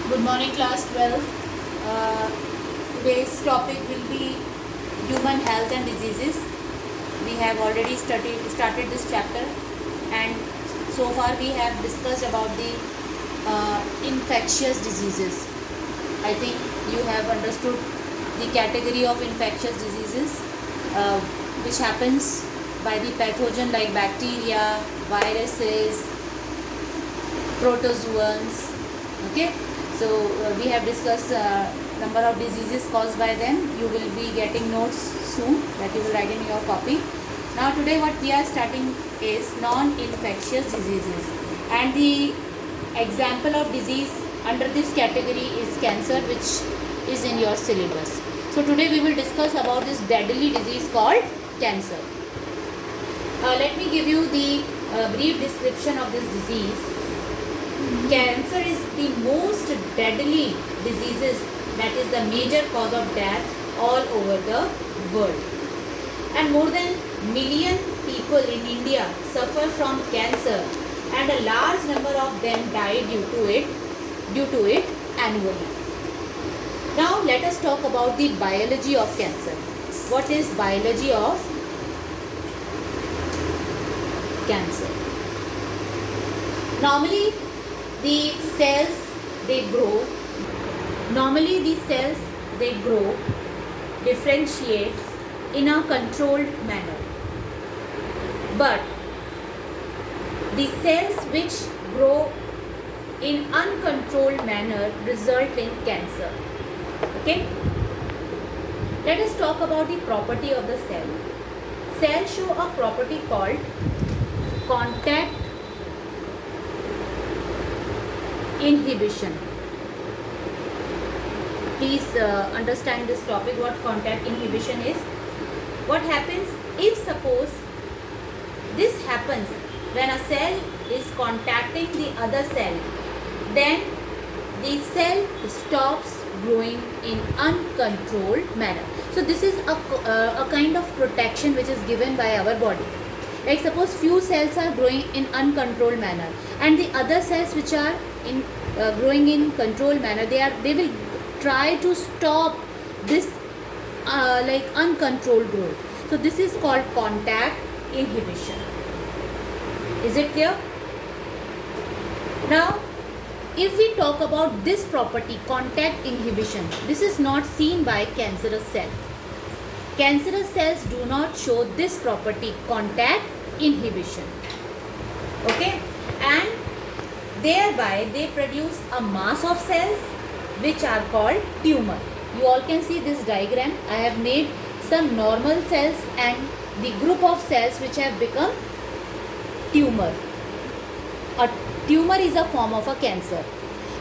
Good morning, class 12. Today's topic will be human health and diseases. We have already started this chapter, and so far we have discussed about the infectious diseases. I think you have understood the category of infectious diseases, which happens by the pathogen like bacteria, viruses, protozoans. Okay, so we have discussed number of diseases caused by them. You will be getting notes soon that you will write in your copy. Now today what we are starting is non-infectious diseases, and the example of disease under this category is cancer, which is in your syllabus. So today we will discuss about this deadly disease called cancer. Let me give you the brief description of this disease. Cancer is the most deadly diseases, that is the major cause of death all over the world. And more than million people in India suffer from cancer, and a large number of them die due to it annually. Now let us talk about the biology of cancer. What is biology of cancer? Normally the cells they grow, differentiate in a controlled manner. But the cells which grow in uncontrolled manner result in cancer. Okay? Let us talk about the property of the cell. Cells show a property called contact inhibition. Please understand this topic, what contact inhibition is. What happens if suppose this happens when a cell is contacting the other cell, then the cell stops growing in uncontrolled manner. So this is a kind of protection which is given by our body. Like suppose few cells are growing in uncontrolled manner, and the other cells which are in growing in controlled manner, they will try to stop this like uncontrolled growth. So this is called contact inhibition. Is it clear? Now if we talk about this property, contact inhibition, this is not seen by cancerous cell. Cancerous cells do not show this property, contact inhibition. Okay, and thereby they produce a mass of cells which are called tumor. You all can see this diagram. I have made some normal cells and the group of cells which have become tumor. A tumor is a form of a cancer.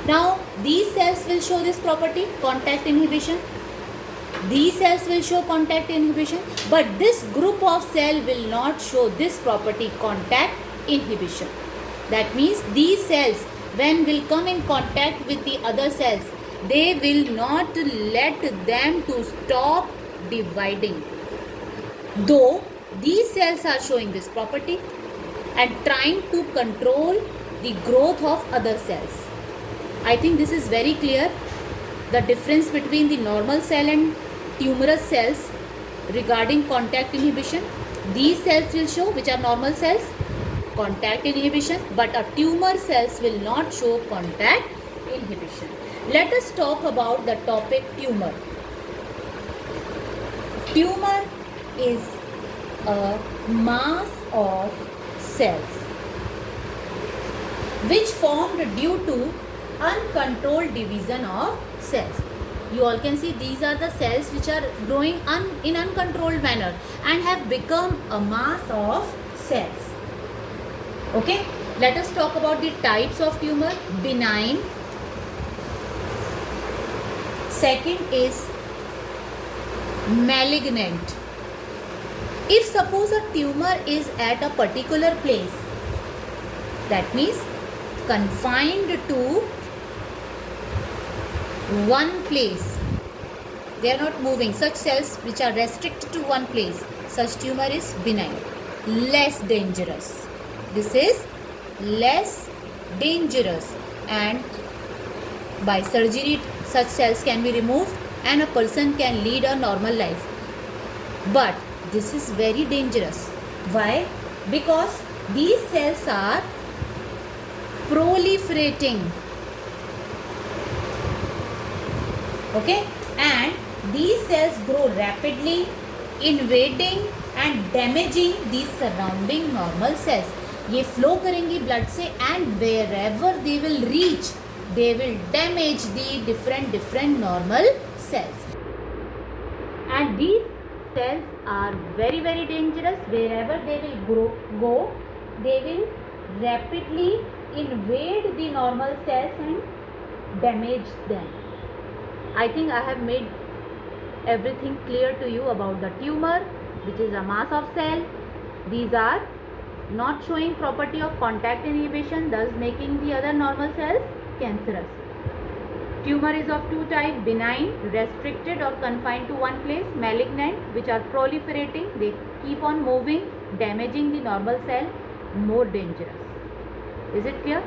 Now these cells will show this property, contact inhibition. These cells will show contact inhibition, but this group of cell will not show this property, contact inhibition. That means these cells, when will come in contact with the other cells, they will not let them to stop dividing. Though these cells are showing this property and trying to control the growth of other cells. I think this is very clear, the difference between the normal cell and tumorous cells regarding contact inhibition. These cells will show, which are normal cells, contact inhibition, but a tumor cells will not show contact inhibition. Let us talk about the topic tumor. Tumor is a mass of cells which formed due to uncontrolled division of cells. You all can see these are the cells which are growing in uncontrolled manner and have become a mass of cells. Okay, let us talk about the types of tumor. Benign. Second is malignant. If suppose a tumor is at a particular place, that means confined to one place, they are not moving, such cells which are restricted to one place, such tumor is benign. Less dangerous. This is less dangerous, and By surgery, such cells can be removed and a person can lead a normal life. But this is very dangerous. Why? Because these cells are proliferating. Okay? And these cells grow rapidly, invading and damaging the surrounding normal cells. ये flow करेंगी blood से and wherever they will reach, they will damage the different normal cells. And these cells are very dangerous. Wherever they will go, they will rapidly invade the normal cells and damage them. I think I have made everything clear to you about the tumor, which is a mass of cell. These are not showing property of contact inhibition, thus making the other normal cells cancerous. Tumor is of two types: benign, restricted or confined to one place; malignant, which are proliferating, they keep on moving, damaging the normal cell, more dangerous. Is it clear?